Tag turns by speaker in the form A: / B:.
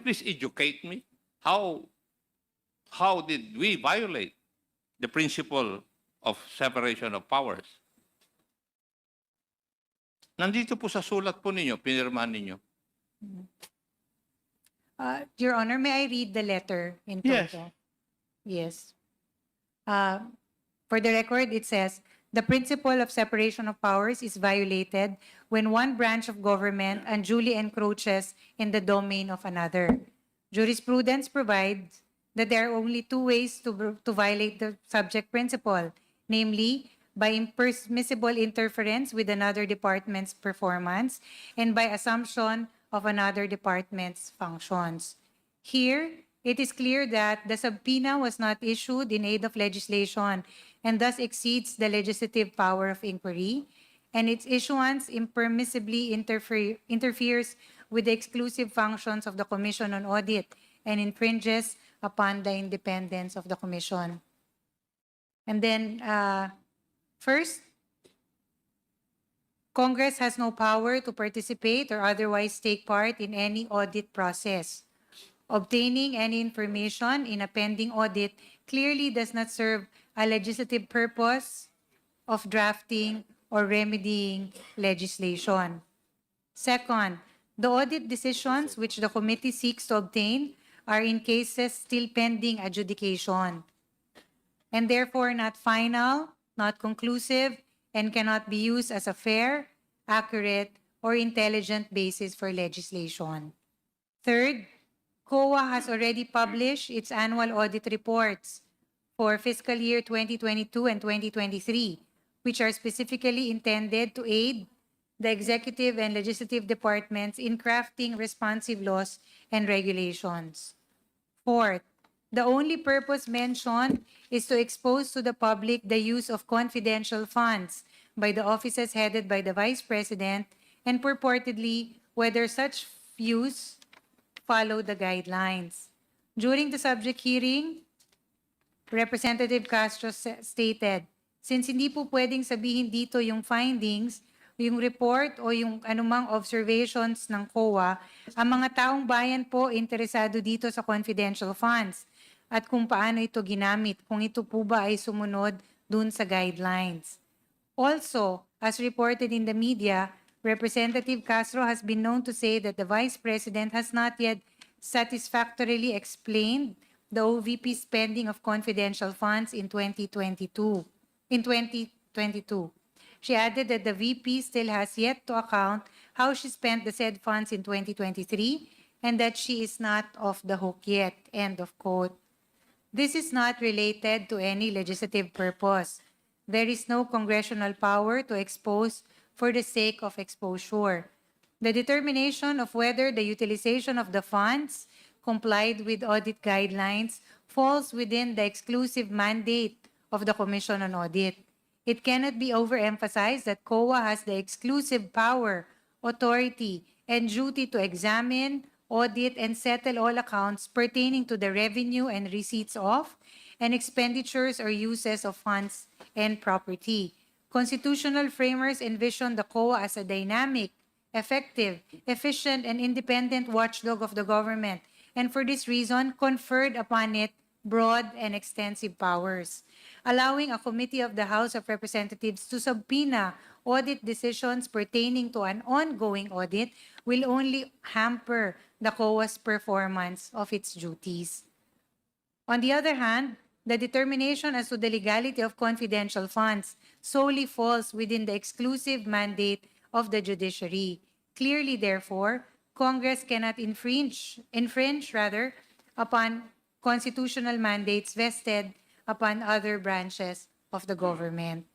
A: please educate me? How did we violate the principle of separation of powers? Nandito po sa sulat po ninyo, pinirmahan ninyo.
B: Your Honor, may I read the letter in
A: Yes.
B: toto? Yes. For the record, it says, the principle of separation of powers is violated when one branch of government unduly encroaches in the domain of another. Jurisprudence provides that there are only two ways to violate the subject principle, namely, by impermissible interference with another department's performance and by assumption of another department's functions. Here, it is clear that the subpoena was not issued in aid of legislation and thus exceeds the legislative power of inquiry, and its issuance impermissibly interferes with the exclusive functions of the Commission on Audit and infringes upon the independence of the Commission. And then, first, Congress has no power to participate or otherwise take part in any audit process. Obtaining any information in a pending audit clearly does not serve a legislative purpose of drafting or remedying legislation. Second, the audit decisions which the committee seeks to obtain are in cases still pending adjudication and therefore not final, not conclusive, and cannot be used as a fair, accurate, or intelligent basis for legislation. Third, COA has already published its annual audit reports for fiscal year 2022 and 2023, which are specifically intended to aid the executive and legislative departments in crafting responsive laws and regulations. Fourth, the only purpose mentioned is to expose to the public the use of confidential funds by the offices headed by the Vice President and purportedly whether such use follow the guidelines. During the subject hearing, Representative Castro stated, since hindi po pwedeng sabihin dito yung findings, yung report o yung anumang observations ng COA, ang mga taong bayan po interesado dito sa confidential funds at kung paano ito ginamit, kung ito po ba ay sumunod dun sa guidelines. Also, as reported in the media, Representative Castro has been known to say that the Vice President has not yet satisfactorily explained the OVP spending of confidential funds in 2022. She added that the VP still has yet to account how she spent the said funds in 2023 and that she is not off the hook yet, end of quote. This is not related to any legislative purpose. There is no congressional power to expose for the sake of exposure. The determination of whether the utilization of the funds complied with audit guidelines falls within the exclusive mandate of the Commission on Audit. It cannot be overemphasized that COA has the exclusive power, authority, and duty to examine, audit, and settle all accounts pertaining to the revenue and receipts of, and expenditures or uses of funds and property. Constitutional framers envision the COA as a dynamic, effective, efficient, and independent watchdog of the government, and for this reason conferred upon it broad and extensive powers, allowing a committee of the House of Representatives to subpoena audit decisions pertaining to an ongoing audit will only hamper the COA's performance of its duties. On the other hand, the determination as to the legality of confidential funds solely falls within the exclusive mandate of the judiciary. Clearly, therefore, Congress cannot infringe upon constitutional mandates vested upon other branches of the government.